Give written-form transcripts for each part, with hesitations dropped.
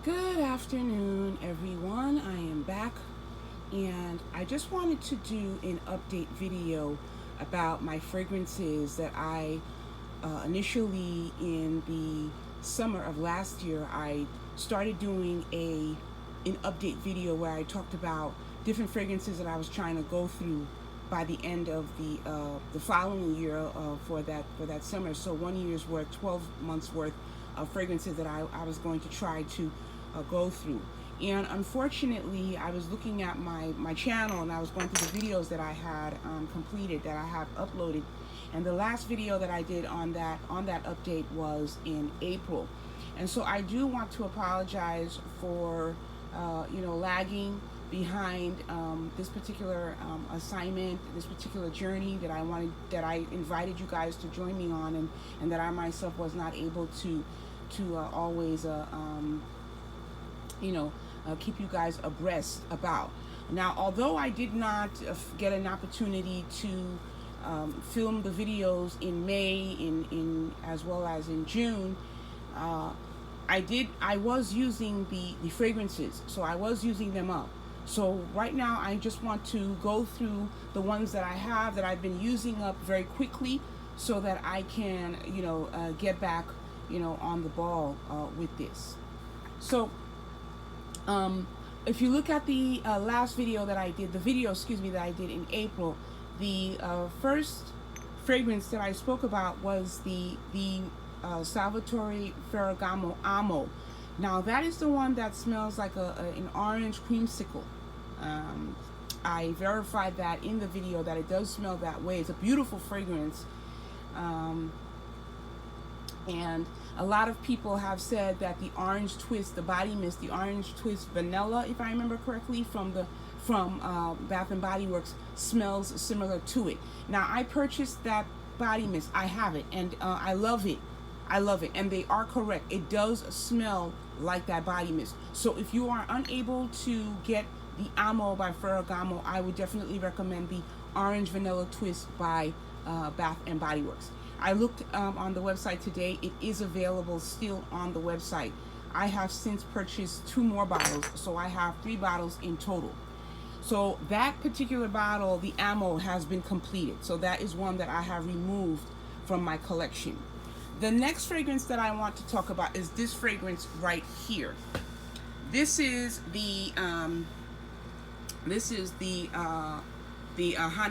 Good afternoon, everyone. I am back, and I just wanted to do an update video about my fragrances that I initially in the summer of last year I started doing an update video where I talked about different fragrances that I was trying to go through by the end of the following year for that summer. So 1 year's worth, 12 months worth of fragrances that I was going to try to go through. And unfortunately, I was looking at my channel and I was going through the videos that I had completed, that I have uploaded. And the last video that I did on that update was in April. And so I do want to apologize for lagging behind this particular assignment, this particular journey that I invited you guys to join me on, and that I myself was not able to always keep you guys abreast about. Now, although I did not get an opportunity to film the videos in May, in as well as in June, I was using the fragrances, so I was using them up. So right now I just want to go through the ones that I have that I've been using up very quickly, so that I can get back on the ball with this. So if you look at the last video that I did, that I did in April, the first fragrance that I spoke about was the Salvatore Ferragamo Amo. Now that is the one that smells like an orange creamsicle. I verified that in the video that it does smell that way. It's a beautiful fragrance. And a lot of people have said that the orange twist, the body mist, the orange twist vanilla, if I remember correctly, from Bath and Body Works, smells similar to it. Now I purchased that body mist. I have it, and I love it. I love it, and they are correct. It does smell like that body mist. So if you are unable to get the Amo by Ferragamo, I would definitely recommend the orange vanilla twist by Bath and Body Works. I looked on the website today. It is available still on the website. I have since purchased 2 more bottles, so I have 3 bottles in total. So that particular bottle, the Amo, has been completed. So that is one that I have removed from my collection. The next fragrance that I want to talk about is this fragrance right here. This is the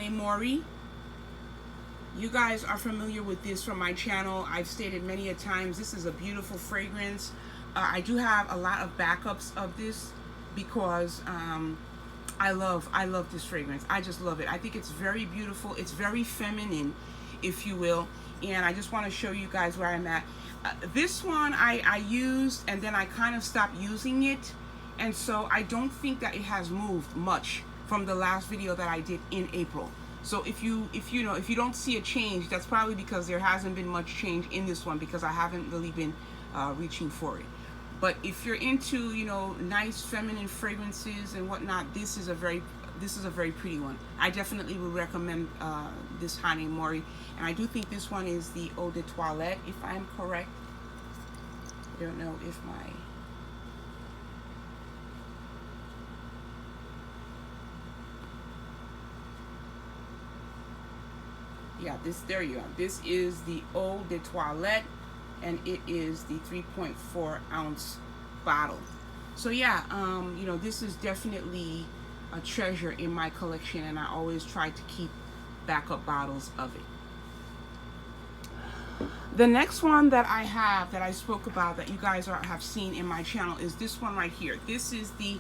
Mori. You guys are familiar with this from my channel. I've stated many a times, this is a beautiful fragrance. I do have a lot of backups of this because I love this fragrance. I just love it. I think it's very beautiful. It's very feminine, if you will. And I just want to show you guys where I'm at. This one I used, and then I kind of stopped using it. And so I don't think that it has moved much from the last video that I did in April. So if you don't see a change, that's probably because there hasn't been much change in this one, because I haven't really been reaching for it. But if you're into nice feminine fragrances and whatnot, this is a very pretty one. I definitely would recommend this Mori, and I do think this one is the Eau de Toilette, if I'm correct. I don't know if my there you are. This is the Eau de Toilette, and it is the 3.4 ounce bottle. So yeah, this is definitely a treasure in my collection, and I always try to keep backup bottles of it. The next one that I have, that I spoke about, that you guys have seen in my channel, is this one right here. This is the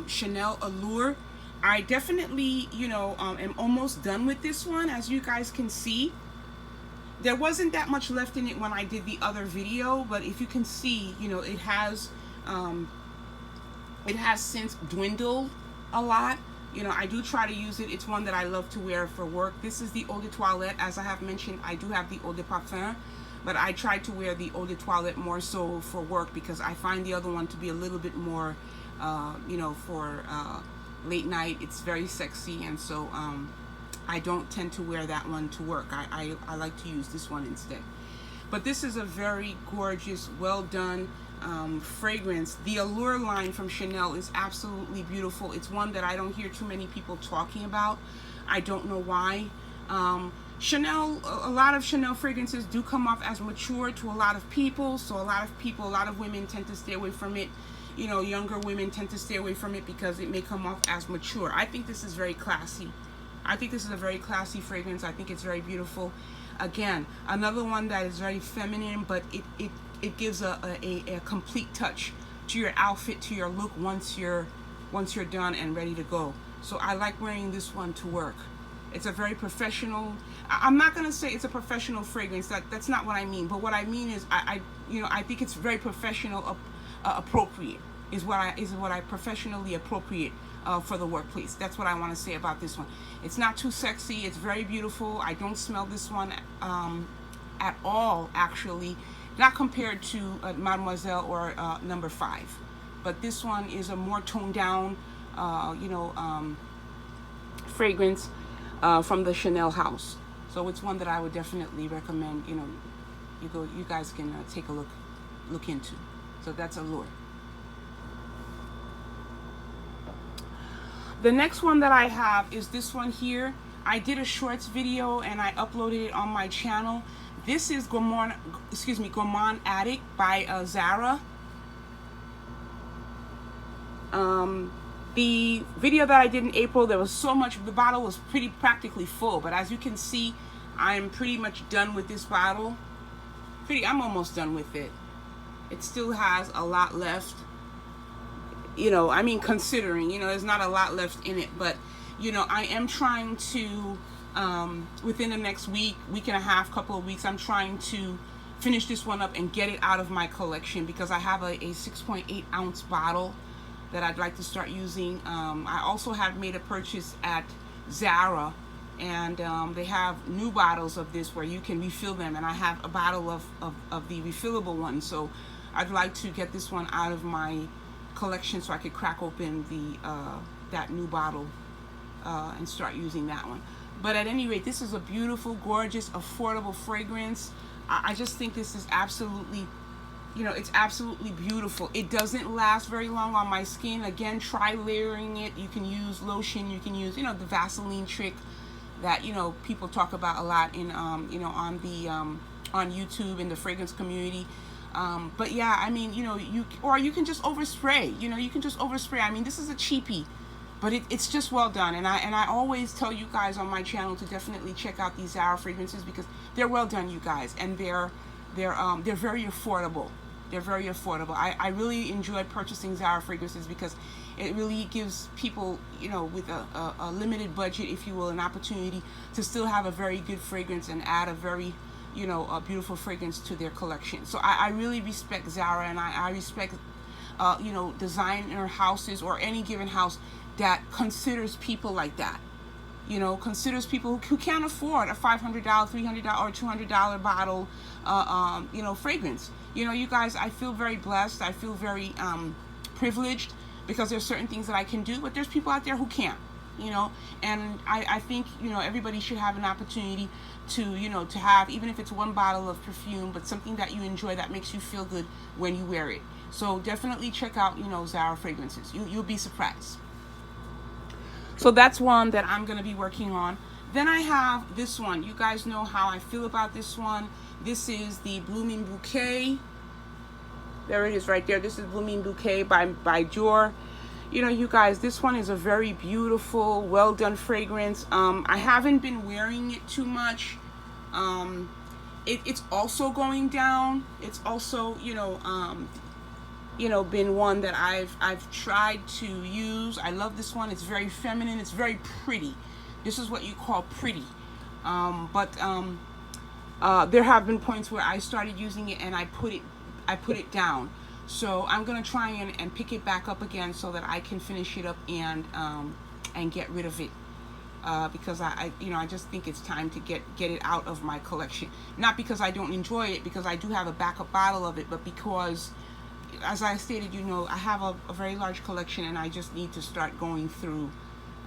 Chanel Allure. I definitely, am almost done with this one. As you guys can see, there wasn't that much left in it when I did the other video, but if you can see, it has since dwindled a lot. I do try to use it. It's one that I love to wear for work. This is the Eau de Toilette. As I have mentioned, I do have the Eau de Parfum, but I try to wear the Eau de Toilette more so for work, because I find the other one to be a little bit more, for late night. It's very sexy, and so I don't tend to wear that one to work. I like to use this one instead. But this is a very gorgeous, well done fragrance. The Allure line from Chanel is absolutely beautiful. It's one that I don't hear too many people talking about. I don't know why. Chanel, a lot of Chanel fragrances do come off as mature to a lot of people. So a lot of women tend to stay away from it. You know, younger women tend to stay away from it because it may come off as mature. I think this is very classy. I think this is a very classy fragrance. I think it's very beautiful. Again, another one that is very feminine, but it gives a complete touch to your outfit, to your look once you're done and ready to go. So I like wearing this one to work. It's a very professional. I'm not gonna say it's a professional fragrance. That's not what I mean. But what I mean is I think it's very professional appropriate is what I professionally appropriate for the workplace. That's what I want to say about this one. It's not too sexy. It's very beautiful. I don't smell this one at all, actually. Not compared to Mademoiselle or number 5. But this one is a more toned down, fragrance from the Chanel house. So it's one that I would definitely recommend. You guys can take a look into. So that's Allure. The next one that I have is this one here. I did a shorts video and I uploaded it on my channel. This is Gourmand Addict by Azara. The video that I did in April, there was so much, the bottle was practically full, but as you can see, I'm pretty much done with this bottle. I'm almost done with it. It still has a lot left. I mean, considering, there's not a lot left in it, but, I am trying to, within the next week and a half, couple of weeks, I'm trying to finish this one up and get it out of my collection because I have a 6.8 ounce bottle that I'd like to start using. I also have made a purchase at Zara, and they have new bottles of this where you can refill them, and I have a bottle of the refillable one, so I'd like to get this one out of my collection so I could crack open that new bottle and start using that one. But at any rate, this is a beautiful, gorgeous, affordable fragrance. I just think this is absolutely, it's absolutely beautiful. It doesn't last very long on my skin. Again, try layering it. You can use lotion. You can use, the Vaseline trick that, people talk about a lot in, on YouTube in the fragrance community. But yeah, I mean, you can just overspray. You can just overspray. I mean, this is a cheapie, but it's just well done. And I always tell you guys on my channel to definitely check out these Zara fragrances because they're well done, you guys, and they're very affordable. They're very affordable. I really enjoy purchasing Zara fragrances because it really gives people, with a limited budget, if you will, an opportunity to still have a very good fragrance and add a very a beautiful fragrance to their collection. So I really respect Zara, and I respect, designer houses or any given house that considers people like that. Considers people who can't afford a $500, $300, or $200 bottle, fragrance. You guys, I feel very blessed. I feel very privileged because there's certain things that I can do, but there's people out there who can't. And I think, everybody should have an opportunity to, to have, even if it's one bottle of perfume, but something that you enjoy that makes you feel good when you wear it. So definitely check out, Zara fragrances. You'll be surprised. So that's one that I'm going to be working on. Then I have this one. You guys know how I feel about this one. This is the Blooming Bouquet. There it is right there. This is Blooming Bouquet by Dior. You guys, this one is a very beautiful, well done fragrance. I haven't been wearing it too much. It's also going down. It's also, been one that I've tried to use. I love this one. It's very feminine. It's very pretty. This is what you call pretty. But there have been points where I started using it and I put it down. So I'm gonna try and pick it back up again so that I can finish it up and get rid of it because I just think it's time to get it out of my collection. Not because I don't enjoy it, because I do have a backup bottle of it, but because, as I stated, I have a very large collection and I just need to start going through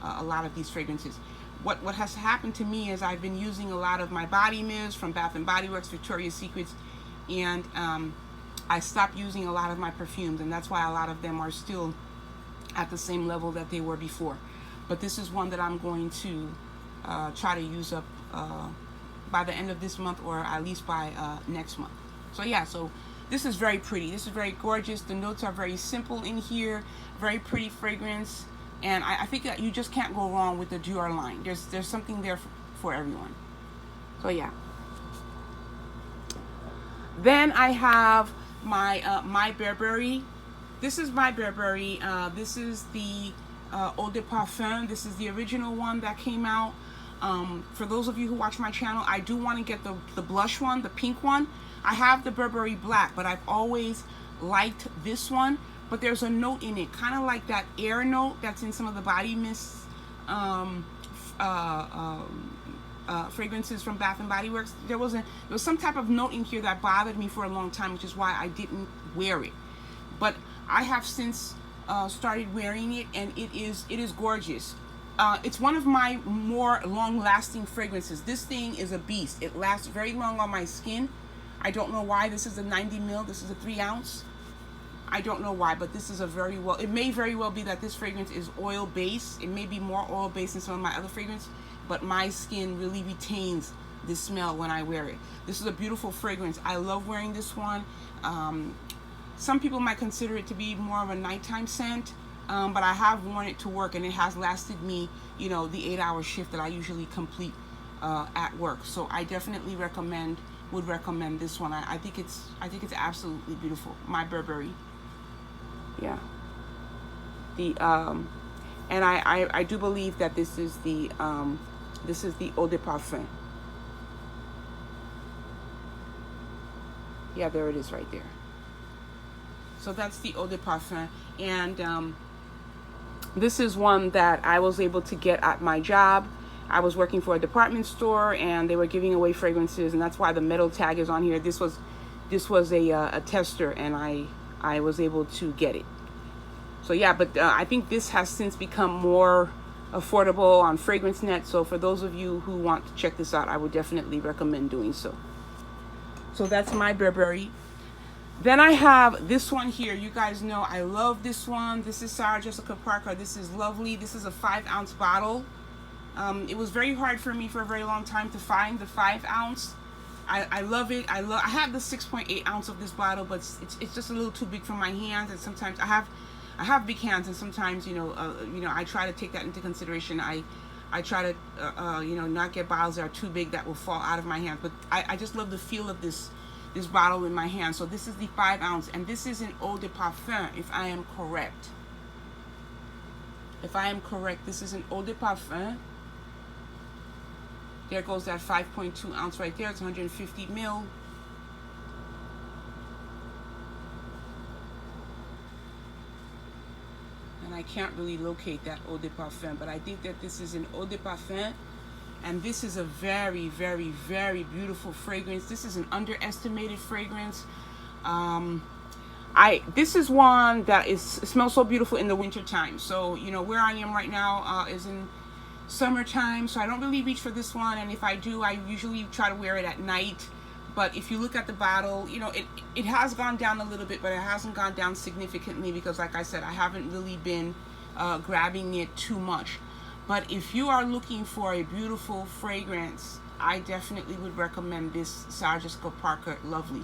a lot of these fragrances. What has happened to me is I've been using a lot of my body mist from Bath and Body Works, Victoria's Secrets, and I stopped using a lot of my perfumes, and that's why a lot of them are still at the same level that they were before. But this is one that I'm going to try to use up by the end of this month, or at least by next month. So yeah, so this is very pretty. This is very gorgeous. The notes are very simple in here. Very pretty fragrance. And I think that you just can't go wrong with the Dior line. There's something there for everyone. So yeah. Then I have my Burberry. This is my Burberry. This is the Eau de Parfum. This is the original one that came out. For those of you who watch my channel, I do want to get the blush one, the pink one. I have the Burberry black, but I've always liked this one. But there's a note in it, kind of like that air note that's in some of the body mist fragrances from Bath and Body Works. There was some type of note in here that bothered me for a long time, which is why I didn't wear it. But I have since started wearing it, and it is gorgeous. It's one of my more long-lasting fragrances. This thing is a beast. It lasts very long on my skin. I don't know why. This is a 90 ml. This is a 3 ounce. I don't know why, but this is it may very well be that this fragrance is oil-based. It may be more oil-based than some of my other fragrances, but my skin really retains this smell when I wear it. This is a beautiful fragrance. I love wearing this one. Some people might consider it to be more of a nighttime scent, but I have worn it to work, and it has lasted me, you know, the 8-hour shift that I usually complete at work. So I definitely would recommend this one. I think it's absolutely beautiful. My Burberry. Yeah. And I do believe that this is the Eau de Parfum. Yeah, there it is right there. So that's the Eau de Parfum, and this is one that I was able to get at my job. I was working for a department store, and they were giving away fragrances, and that's why the metal tag is on here. This was a tester, and I was able to get it. So yeah, but I think this has since become more affordable on FragranceNet. So for those of you who want to check this out, I would definitely recommend doing so. So that's my Burberry. Then I have this one here. You guys know I love this one. This is Sarah Jessica Parker. This is lovely. This is a 5 ounce bottle. It was very hard for me for a very long time to find the 5 ounce. I love it. I have the 6.8 ounce of this bottle, but it's just a little too big for my hands, and sometimes I have big hands, and sometimes you know I try to take that into consideration. I try to not get bottles that are too big that will fall out of my hand. But I just love the feel of this bottle in my hand. So this is the 5 ounce, and this is an Eau de Parfum, if I am correct. If I am correct, this is an Eau de Parfum. There goes that 5.2 ounce right there. It's 150 ml. And I can't really locate that Eau de Parfum, but I think that this is an Eau de Parfum, and this is a very, very, very beautiful fragrance. This is an underestimated fragrance. This is one that smells so beautiful in the winter time. So where I am right now is in summertime, so I don't really reach for this one, and if I do, I usually try to wear it at night. But if you look at the bottle, it has gone down a little bit, but it hasn't gone down significantly, because like I said, I haven't really been grabbing it too much. But if you are looking for a beautiful fragrance, I definitely would recommend this Sarah Jessica Parker Lovely.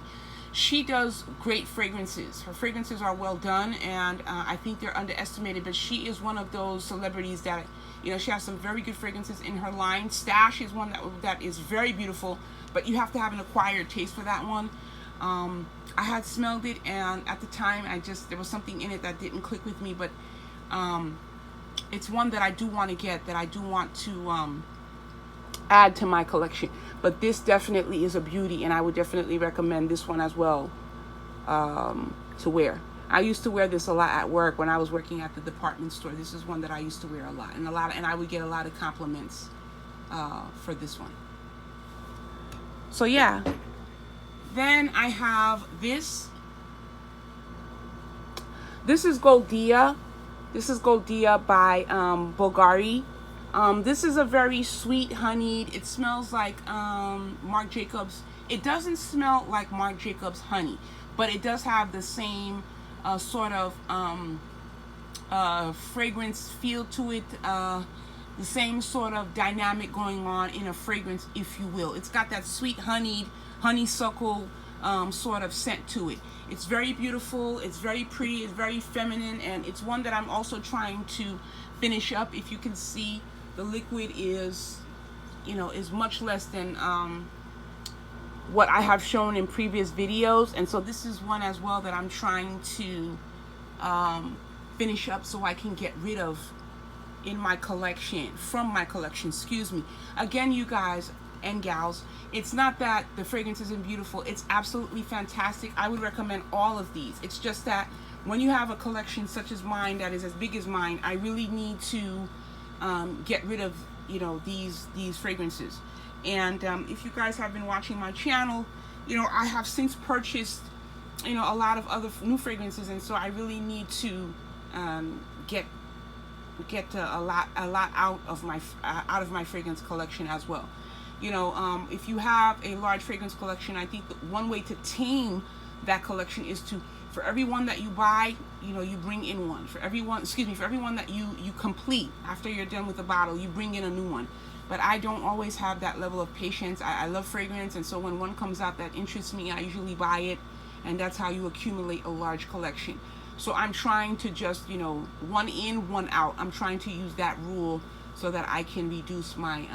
She does great fragrances. Her fragrances are well done, and I think they're underestimated, but she is one of those celebrities that, she has some very good fragrances in her line. Stash is one that is very beautiful, but you have to have an acquired taste for that one. I had smelled it, and at the time, there was something in it that didn't click with me, but it's one that I do want to get, that I do want to add to my collection. But this definitely is a beauty, and I would definitely recommend this one as well to wear. I used to wear this a lot at work when I was working at the department store. This is one that I used to wear a lot, and I would get a lot of compliments for this one. So yeah, then I have this. This is Goldia. This is Goldia by Bulgari. This is a very sweet honeyed. It smells like Marc Jacobs. It doesn't smell like Marc Jacobs honey, but it does have the same sort of fragrance feel to it, the same sort of dynamic going on in a fragrance, if you will. It's got that sweet honeysuckle sort of scent to it. It's very beautiful, it's very pretty, it's very feminine, and it's one that I'm also trying to finish up. If you can see, the liquid is, you know, is much less than what I have shown in previous videos, and so this is one as well that I'm trying to finish up so I can get rid of in my collection, from my collection, excuse me. Again, you guys and gals, it's not that the fragrance isn't beautiful. It's absolutely fantastic. I would recommend all of these. It's just that when you have a collection such as mine that is as big as mine, I really need to get rid of, you know, these fragrances. And if you guys have been watching my channel, you know, I have since purchased, you know, a lot of other new fragrances, and so I really need to get a lot out of my fragrance collection as well. You know, if you have a large fragrance collection, I think that one way to tame that collection is to, for every one that you buy, you know, you bring in one. For every one that you complete after you're done with the bottle, you bring in a new one. But I don't always have that level of patience. I love fragrance, and so when one comes out that interests me, I usually buy it, and that's how you accumulate a large collection. So I'm trying to just, you know, one in, one out. I'm trying to use that rule so that I can reduce my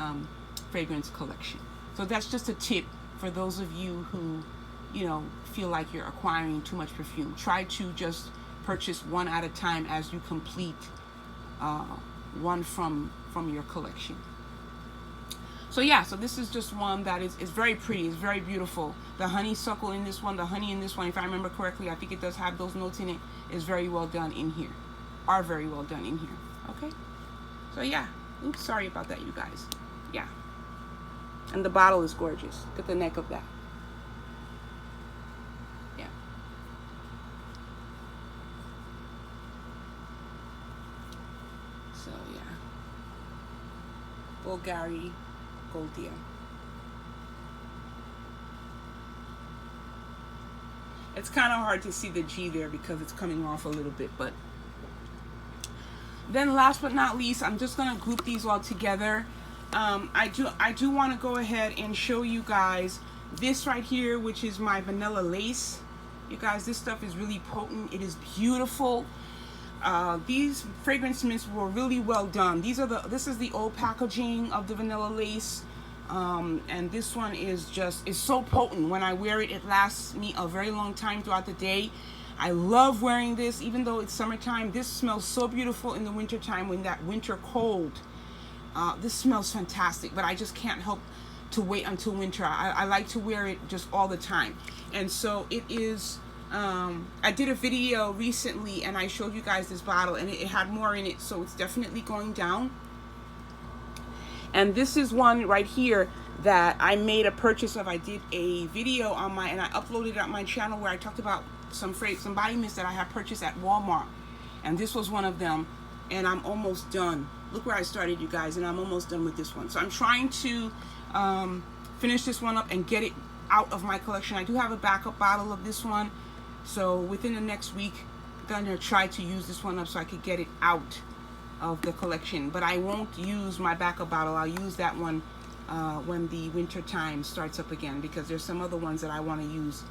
fragrance collection. So that's just a tip for those of you who, you know, feel like you're acquiring too much perfume. Try to just purchase one at a time as you complete one from your collection. So yeah, so this is just one that is very pretty, it's very beautiful. The honeysuckle in this one, the honey in this one, if I remember correctly, I think it does have those notes in it, is very well done in here. Are very well done in here. Okay? So yeah. Oops, sorry about that, you guys. Yeah. And the bottle is gorgeous. Look at the neck of that. Yeah. So yeah. Bulgari Goldia. It's kind of hard to see the G there because it's coming off a little bit, but then last but not least, I'm just gonna group these all together. I do want to go ahead and show you guys this right here, which is my vanilla lace. You guys, this stuff is really potent. It is beautiful. These fragrance mints were really well done. This is the old packaging of the vanilla lace, and this one is so potent. When I wear it, it lasts me a very long time throughout the day. I love wearing this, even though it's summertime. This smells so beautiful in the wintertime when that winter cold. This smells fantastic, but I just can't help to wait until winter. I like to wear it just all the time, and so it is. I did a video recently and I showed you guys this bottle, and it had more in it, so it's definitely going down. And this is one right here that I made a purchase of. I did a video on and I uploaded it on my channel where I talked about some body mist that I have purchased at Walmart, and this was one of them, and I'm almost done. Look where I started, you guys, and I'm almost done with this one. So I'm trying to finish this one up and get it out of my collection. I do have a backup bottle of this one, so within the next week I'm gonna try to use this one up so I could get it out of the collection. But I won't use my backup bottle. I'll use that one when the winter time starts up again, because there's some other ones that I want to use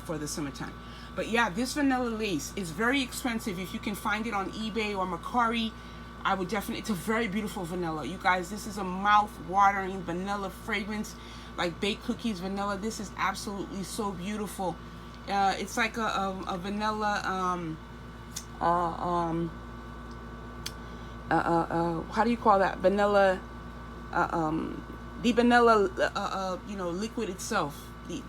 for the summertime. But yeah, this vanilla lace is very expensive. If you can find it on eBay or Mercari, I would definitely. It's a very beautiful vanilla, you guys. This is a mouth-watering vanilla fragrance, like baked cookies vanilla. This is absolutely so beautiful. It's like a vanilla how do you call that? Vanilla the vanilla you know, liquid itself, the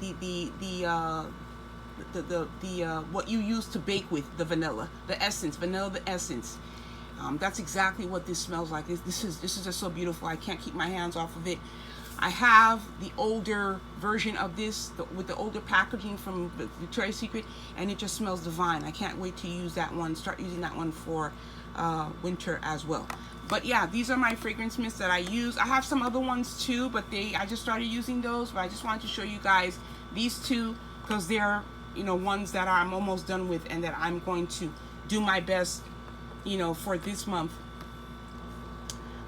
what you use to bake with, the vanilla, the essence, the essence. That's exactly what this smells like. This is just so beautiful. I can't keep my hands off of it. I have the older version of this with the older packaging from Victoria's Secret, and it just smells divine. I can't wait to use that one, start using that one for winter as well. But yeah, these are my fragrance mists that I use. I have some other ones too, but I just started using those. But I just wanted to show you guys these two because they're ones that I'm almost done with and that I'm going to do my best, for this month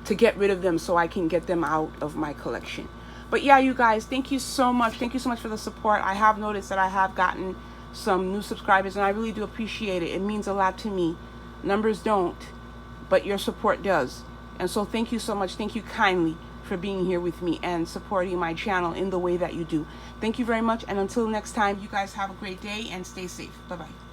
to get rid of them so I can get them out of my collection. But yeah, you guys, thank you so much. Thank you so much for the support. I have noticed that I have gotten some new subscribers, and I really do appreciate it. It means a lot to me. Numbers don't, but your support does. And so thank you so much. Thank you kindly for being here with me and supporting my channel in the way that you do. Thank you very much. And until next time, you guys have a great day and stay safe. Bye-bye.